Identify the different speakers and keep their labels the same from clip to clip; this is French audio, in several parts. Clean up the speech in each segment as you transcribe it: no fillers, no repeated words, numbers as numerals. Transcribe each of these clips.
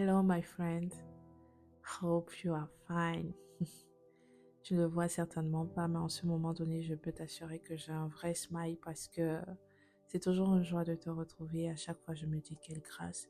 Speaker 1: Hello, my friend. Hope you are fine. Tu ne le vois certainement pas, mais en ce moment donné, je peux t'assurer que j'ai un vrai smile parce que c'est toujours une joie de te retrouver. À chaque fois, je me dis quelle grâce.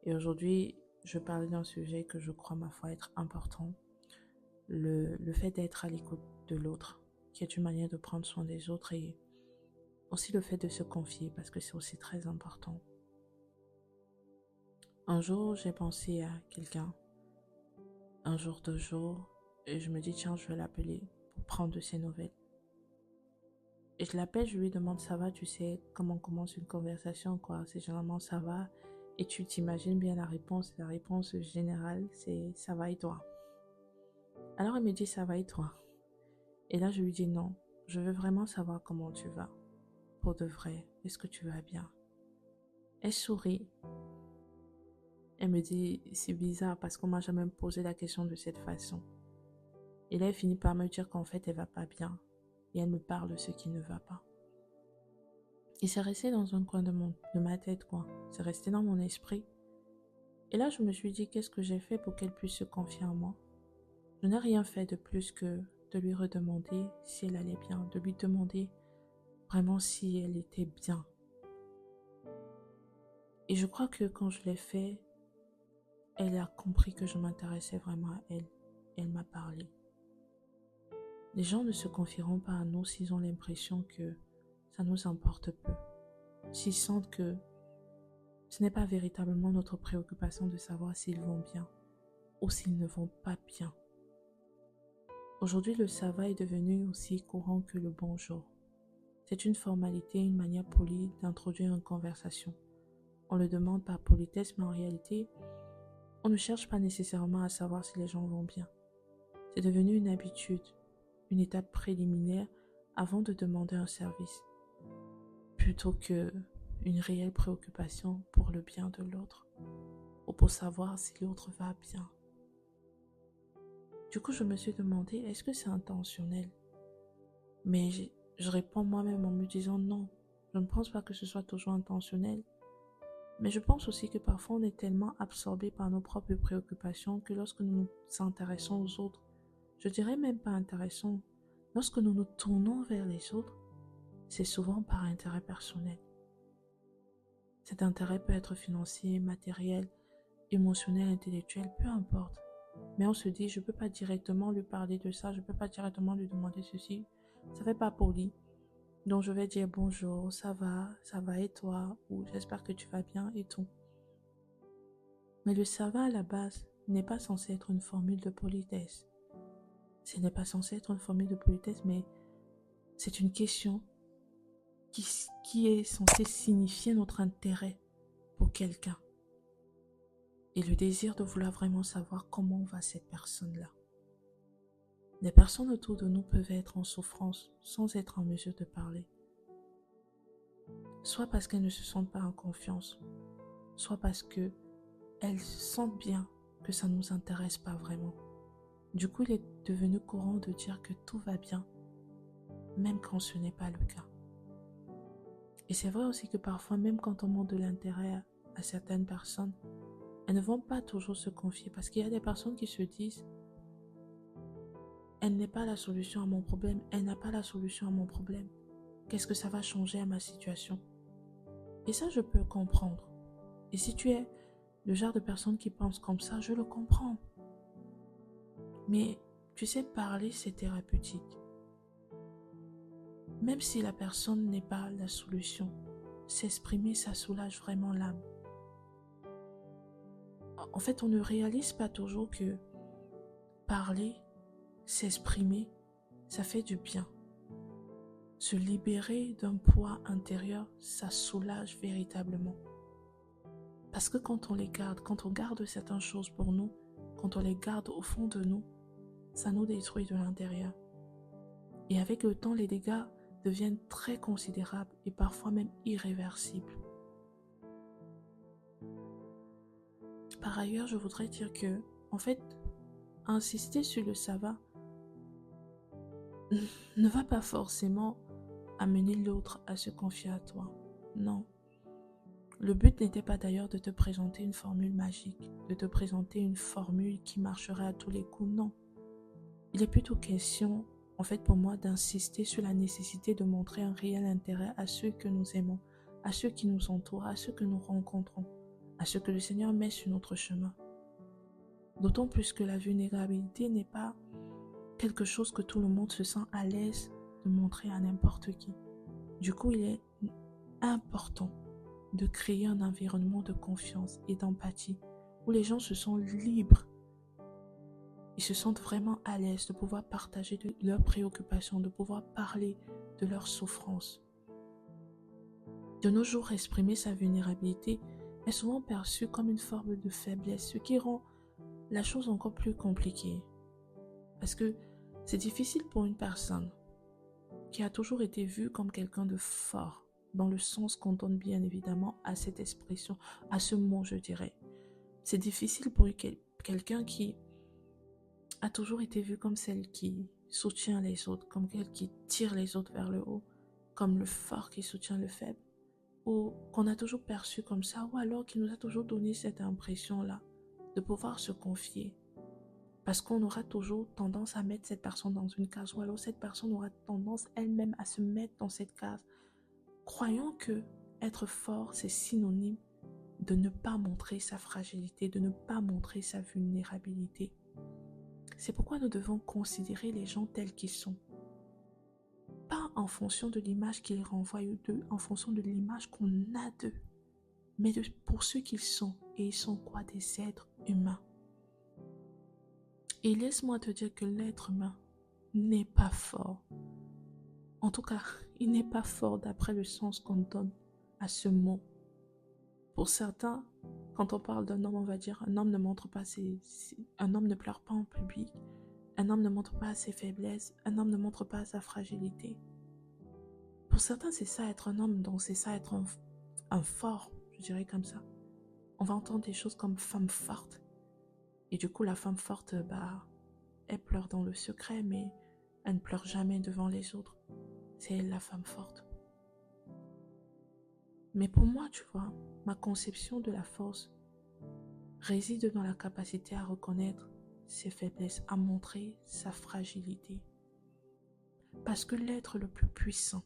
Speaker 1: Et aujourd'hui, je parlais d'un sujet que je crois, ma foi, être important. Le fait d'être à l'écoute de l'autre, qui est une manière de prendre soin des autres et aussi le fait de se confier parce que c'est aussi très important. Un jour, j'ai pensé à quelqu'un, un jour, 2 jours, et je me dis, tiens, je vais l'appeler pour prendre de ses nouvelles. Et je l'appelle, je lui demande, ça va, tu sais comment on commence une conversation, quoi. C'est généralement ça va, et tu t'imagines bien la réponse. La réponse générale, c'est ça va et toi. Alors elle me dit, ça va et toi. Et là, je lui dis, non, je veux vraiment savoir comment tu vas. Pour de vrai, est-ce que tu vas bien? Elle sourit. Elle me dit, c'est bizarre parce qu'on m'a jamais posé la question de cette façon. Et là, elle finit par me dire qu'en fait, elle va pas bien. Et elle me parle de ce qui ne va pas. Et c'est resté dans un coin de ma tête, quoi. C'est resté dans mon esprit. Et là, je me suis dit, qu'est-ce que j'ai fait pour qu'elle puisse se confier en moi? Je n'ai rien fait de plus que de lui redemander si elle allait bien, de lui demander vraiment si elle était bien. Et je crois que quand je l'ai fait, elle a compris que je m'intéressais vraiment à elle. Elle m'a parlé. Les gens ne se confieront pas à nous s'ils ont l'impression que ça nous importe peu. S'ils sentent que ce n'est pas véritablement notre préoccupation de savoir s'ils vont bien ou s'ils ne vont pas bien. Aujourd'hui, le ça va est devenu aussi courant que le bonjour. C'est une formalité, une manière polie d'introduire une conversation. On le demande par politesse, mais en réalité, on ne cherche pas nécessairement à savoir si les gens vont bien. C'est devenu une habitude, une étape préliminaire avant de demander un service, plutôt que une réelle préoccupation pour le bien de l'autre ou pour savoir si l'autre va bien. Du coup, je me suis demandé, est-ce que c'est intentionnel? Mais je réponds moi-même en me disant non, je ne pense pas que ce soit toujours intentionnel. Mais je pense aussi que parfois on est tellement absorbé par nos propres préoccupations que lorsque nous nous intéressons aux autres, je dirais même pas intéressons, lorsque nous nous tournons vers les autres, c'est souvent par intérêt personnel. Cet intérêt peut être financier, matériel, émotionnel, intellectuel, peu importe. Mais on se dit, je ne peux pas directement lui parler de ça, je ne peux pas directement lui demander ceci, ça fait pas poli. Donc je vais dire bonjour, ça va et toi, ou j'espère que tu vas bien et tout. Mais le ça va à la base n'est pas censé être une formule de politesse. Ce n'est pas censé être une formule de politesse, mais c'est une question qui est censée signifier notre intérêt pour quelqu'un. Et le désir de vouloir vraiment savoir comment va cette personne-là. Les personnes autour de nous peuvent être en souffrance sans être en mesure de parler. Soit parce qu'elles ne se sentent pas en confiance, soit parce qu'elles sentent bien que ça ne nous intéresse pas vraiment. Du coup, il est devenu courant de dire que tout va bien, même quand ce n'est pas le cas. Et c'est vrai aussi que parfois, même quand on montre de l'intérêt à certaines personnes, elles ne vont pas toujours se confier parce qu'il y a des personnes qui se disent « Elle n'est pas la solution à mon problème, elle n'a pas la solution à mon problème. Qu'est-ce que ça va changer à ma situation ?» Et ça, je peux comprendre. Et si tu es le genre de personne qui pense comme ça, je le comprends. Mais tu sais, parler, c'est thérapeutique. Même si la personne n'est pas la solution, s'exprimer, ça soulage vraiment l'âme. En fait, on ne réalise pas toujours que parler, s'exprimer, ça fait du bien. Se libérer d'un poids intérieur, ça soulage véritablement. Parce que quand on garde certaines choses pour nous, quand on les garde au fond de nous, ça nous détruit de l'intérieur. Et avec le temps, les dégâts deviennent très considérables et parfois même irréversibles. Par ailleurs, je voudrais dire que, en fait, insister sur le ça va ne va pas forcément amener l'autre à se confier à toi. Non. Le but n'était pas d'ailleurs de te présenter une formule magique, de te présenter une formule qui marcherait à tous les coups, non. Il est plutôt question, en fait pour moi, d'insister sur la nécessité de montrer un réel intérêt à ceux que nous aimons, à ceux qui nous entourent, à ceux que nous rencontrons, à ceux que le Seigneur met sur notre chemin. D'autant plus que la vulnérabilité n'est pas quelque chose que tout le monde se sent à l'aise de montrer à n'importe qui. Du coup, il est important de créer un environnement de confiance et d'empathie où les gens se sentent libres. Ils se sentent vraiment à l'aise de pouvoir partager leurs préoccupations, de pouvoir parler de leurs souffrances. De nos jours, exprimer sa vulnérabilité est souvent perçu comme une forme de faiblesse, ce qui rend la chose encore plus compliquée. Parce que c'est difficile pour une personne qui a toujours été vue comme quelqu'un de fort, dans le sens qu'on donne bien évidemment à cette expression, à ce mot je dirais. C'est difficile pour quelqu'un qui a toujours été vue comme celle qui soutient les autres, comme celle qui tire les autres vers le haut, comme le fort qui soutient le faible, ou qu'on a toujours perçu comme ça, ou alors qui nous a toujours donné cette impression-là de pouvoir se confier. Parce qu'on aura toujours tendance à mettre cette personne dans une case, ou alors cette personne aura tendance elle-même à se mettre dans cette case. Croyons que être fort, c'est synonyme de ne pas montrer sa fragilité, de ne pas montrer sa vulnérabilité. C'est pourquoi nous devons considérer les gens tels qu'ils sont. Pas en fonction de l'image qu'ils renvoient d'eux, en fonction de l'image qu'on a d'eux, mais pour ceux qu'ils sont. Et ils sont quoi? Des êtres humains. Et laisse-moi te dire que l'être humain n'est pas fort. En tout cas, il n'est pas fort d'après le sens qu'on donne à ce mot. Pour certains, quand on parle d'un homme, on va dire un homme ne montre pas un homme ne pleure pas en public, un homme ne montre pas ses faiblesses, un homme ne montre pas sa fragilité. Pour certains, c'est ça être un homme, donc c'est ça être un fort, je dirais comme ça. On va entendre des choses comme femme forte. Et du coup, la femme forte, elle pleure dans le secret, mais elle ne pleure jamais devant les autres. C'est elle la femme forte. Mais pour moi, tu vois, ma conception de la force réside dans la capacité à reconnaître ses faiblesses, à montrer sa fragilité. Parce que l'être le plus puissant,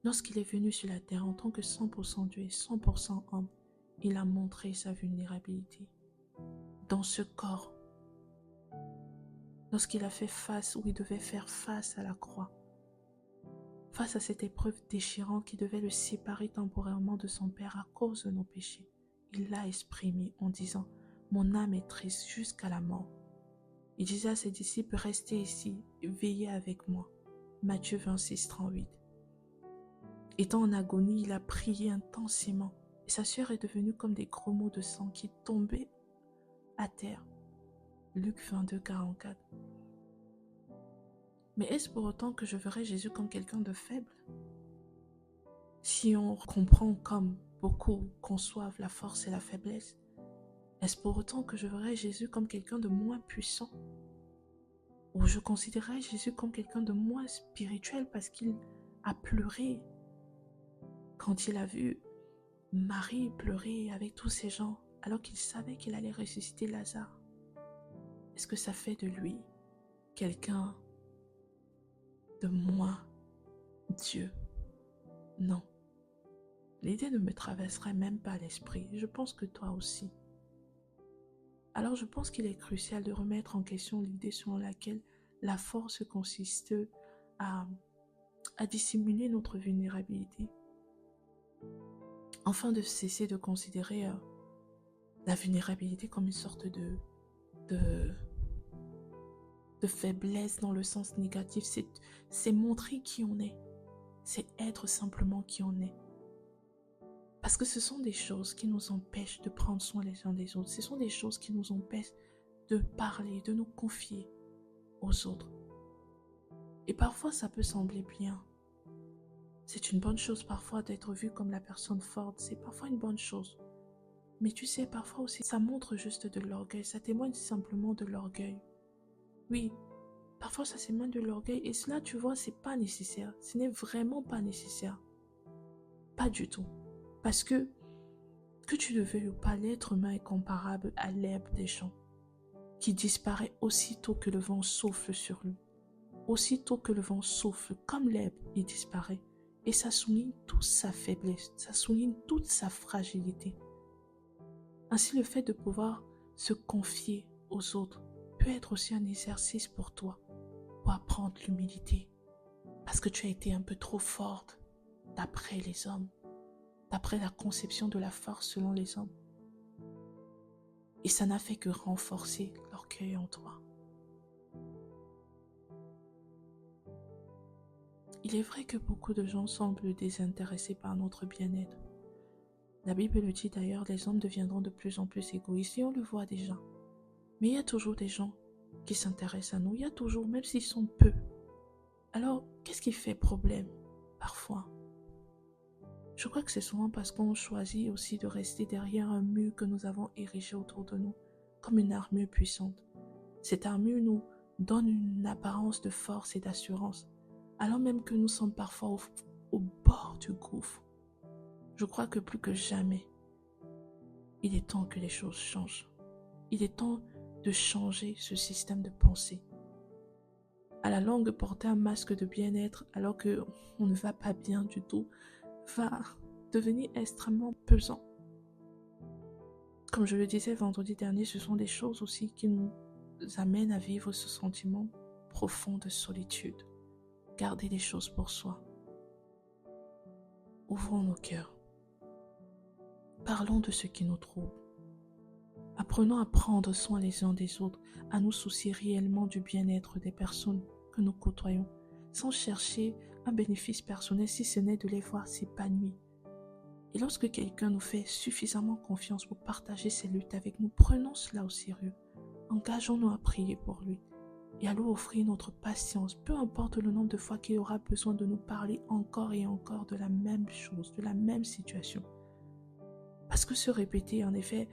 Speaker 1: lorsqu'il est venu sur la terre en tant que 100% Dieu et 100% homme, il a montré sa vulnérabilité. Dans ce corps, lorsqu'il a fait face, ou il devait faire face à la croix, face à cette épreuve déchirante qui devait le séparer temporairement de son Père à cause de nos péchés, il l'a exprimé en disant « Mon âme est triste jusqu'à la mort ». Il disait à ses disciples « Restez ici, veillez avec moi ». Matthieu 26, 38. Étant en agonie, il a prié intensément et sa sueur est devenue comme des gros mots de sang qui tombaient à terre. Luc 22, 44. Mais est-ce pour autant que je verrais Jésus comme quelqu'un de faible? Si on comprend comme beaucoup conçoivent la force et la faiblesse, est-ce pour autant que je verrais Jésus comme quelqu'un de moins puissant? Ou je considérerais Jésus comme quelqu'un de moins spirituel parce qu'il a pleuré quand il a vu Marie pleurer avec tous ces gens alors qu'il savait qu'il allait ressusciter Lazare? Est-ce que ça fait de lui quelqu'un de moins Dieu? Non. L'idée ne me traverserait même pas l'esprit. Je pense que toi aussi. Alors je pense qu'il est crucial de remettre en question l'idée selon laquelle la force consiste à dissimuler notre vulnérabilité. Afin de cesser de considérer la vulnérabilité comme une sorte de faiblesse dans le sens négatif. C'est montrer qui on est. C'est être simplement qui on est. Parce que ce sont des choses qui nous empêchent de prendre soin les uns des autres. Ce sont des choses qui nous empêchent de parler, de nous confier aux autres. Et parfois, ça peut sembler bien. C'est une bonne chose parfois d'être vu comme la personne forte. C'est parfois une bonne chose. Mais tu sais, parfois aussi, ça montre juste de l'orgueil. Ça témoigne simplement de l'orgueil. Oui, parfois ça témoigne de l'orgueil. Et cela, tu vois, c'est pas nécessaire. Ce n'est vraiment pas nécessaire. Pas du tout. Parce que tu le veuilles ou pas, l'être humain est comparable à l'herbe des champs, qui disparaît aussitôt que le vent souffle sur lui. Aussitôt que le vent souffle, comme l'herbe, il disparaît. Et ça souligne toute sa faiblesse, ça souligne toute sa fragilité. Ainsi, le fait de pouvoir se confier aux autres peut être aussi un exercice pour toi, pour apprendre l'humilité. Parce que tu as été un peu trop forte d'après les hommes, d'après la conception de la force selon les hommes. Et ça n'a fait que renforcer l'orgueil en toi. Il est vrai que beaucoup de gens semblent désintéressés par notre bien-être. La Bible le dit d'ailleurs, les hommes deviendront de plus en plus égoïstes et on le voit déjà. Mais il y a toujours des gens qui s'intéressent à nous, il y a toujours, même s'ils sont peu. Alors, qu'est-ce qui fait problème parfois? Je crois que c'est souvent parce qu'on choisit aussi de rester derrière un mur que nous avons érigé autour de nous, comme une armure puissante. Cette armure nous donne une apparence de force et d'assurance, alors même que nous sommes parfois au bord du gouffre. Je crois que plus que jamais, il est temps que les choses changent. Il est temps de changer ce système de pensée. À la longue, porter un masque de bien-être alors qu'on ne va pas bien du tout va devenir extrêmement pesant. Comme je le disais vendredi dernier, ce sont des choses aussi qui nous amènent à vivre ce sentiment profond de solitude. Garder les choses pour soi. Ouvrons nos cœurs. Parlons de ce qui nous trouble. Apprenons à prendre soin les uns des autres, à nous soucier réellement du bien-être des personnes que nous côtoyons, sans chercher un bénéfice personnel si ce n'est de les voir s'épanouir. Et lorsque quelqu'un nous fait suffisamment confiance pour partager ses luttes avec nous, prenons cela au sérieux. Engageons-nous à prier pour lui et allons offrir notre patience, peu importe le nombre de fois qu'il aura besoin de nous parler encore et encore de la même chose, de la même situation. Parce que se répéter, en effet,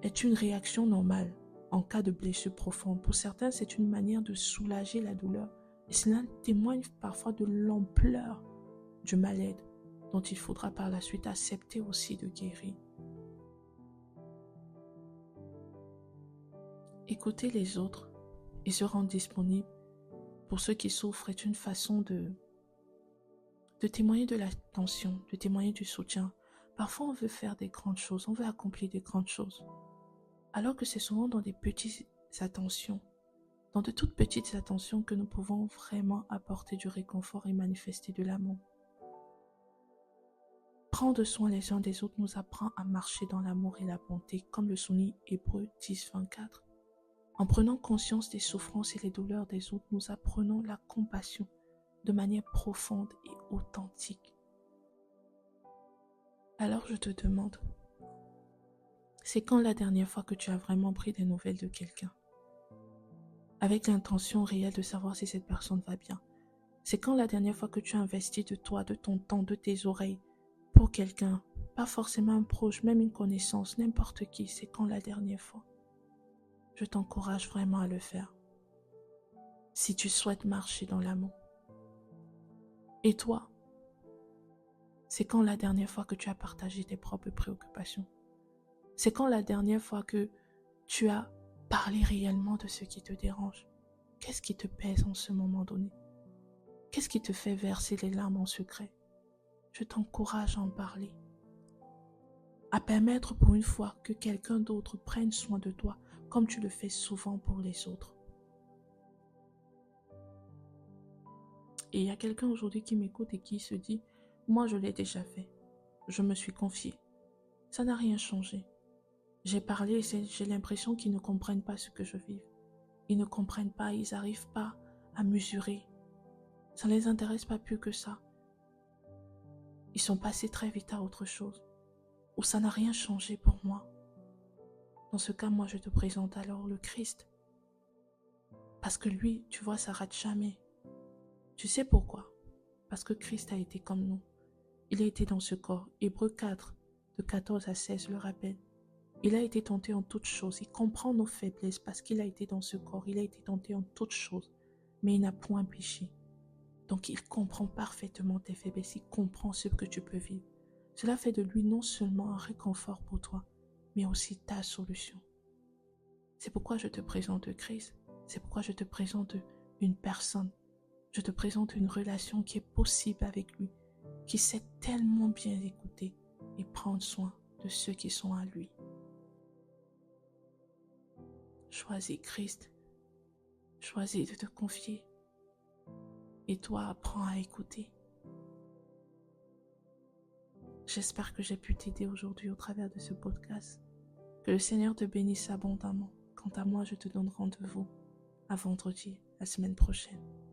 Speaker 1: est une réaction normale en cas de blessure profonde. Pour certains, c'est une manière de soulager la douleur. Et cela témoigne parfois de l'ampleur du mal-être dont il faudra par la suite accepter aussi de guérir. Écouter les autres et se rendre disponible pour ceux qui souffrent est une façon de témoigner de l'attention, de témoigner du soutien. Parfois, on veut faire des grandes choses, on veut accomplir des grandes choses. Alors que c'est souvent dans des petites attentions, dans de toutes petites attentions que nous pouvons vraiment apporter du réconfort et manifester de l'amour. Prendre soin les uns des autres nous apprend à marcher dans l'amour et la bonté, comme le souligne Hébreux 10, 24. En prenant conscience des souffrances et les douleurs des autres, nous apprenons la compassion de manière profonde et authentique. Alors je te demande, c'est quand la dernière fois que tu as vraiment pris des nouvelles de quelqu'un? Avec l'intention réelle de savoir si cette personne va bien. C'est quand la dernière fois que tu as investi de toi, de ton temps, de tes oreilles pour quelqu'un, pas forcément un proche, même une connaissance, n'importe qui, c'est quand la dernière fois? Je t'encourage vraiment à le faire. Si tu souhaites marcher dans l'amour. Et toi, c'est quand la dernière fois que tu as partagé tes propres préoccupations? C'est quand la dernière fois que tu as parlé réellement de ce qui te dérange? Qu'est-ce qui te pèse en ce moment donné? Qu'est-ce qui te fait verser les larmes en secret? Je t'encourage à en parler. À permettre pour une fois que quelqu'un d'autre prenne soin de toi comme tu le fais souvent pour les autres. Et il y a quelqu'un aujourd'hui qui m'écoute et qui se dit, moi je l'ai déjà fait, je me suis confiée, ça n'a rien changé. J'ai parlé et j'ai l'impression qu'ils ne comprennent pas ce que je vis. Ils ne comprennent pas, ils n'arrivent pas à mesurer. Ça ne les intéresse pas plus que ça. Ils sont passés très vite à autre chose. Ou ça n'a rien changé pour moi. Dans ce cas, moi je te présente alors le Christ. Parce que lui, tu vois, ça rate jamais. Tu sais pourquoi? Parce que Christ a été comme nous. Il a été dans ce corps. Hébreux 4, de 14 à 16 le rappelle. Il a été tenté en toutes choses. Il comprend nos faiblesses parce qu'il a été dans ce corps. Il a été tenté en toutes choses. Mais il n'a point péché. Donc il comprend parfaitement tes faiblesses. Il comprend ce que tu peux vivre. Cela fait de lui non seulement un réconfort pour toi, mais aussi ta solution. C'est pourquoi je te présente Christ. C'est pourquoi je te présente une personne. Je te présente une relation qui est possible avec lui, qui sait tellement bien écouter et prendre soin de ceux qui sont à lui. Choisis Christ. Choisis de te confier. Et toi, apprends à écouter. J'espère que j'ai pu t'aider aujourd'hui au travers de ce podcast. Que le Seigneur te bénisse abondamment. Quant à moi, je te donne rendez-vous à vendredi, la semaine prochaine.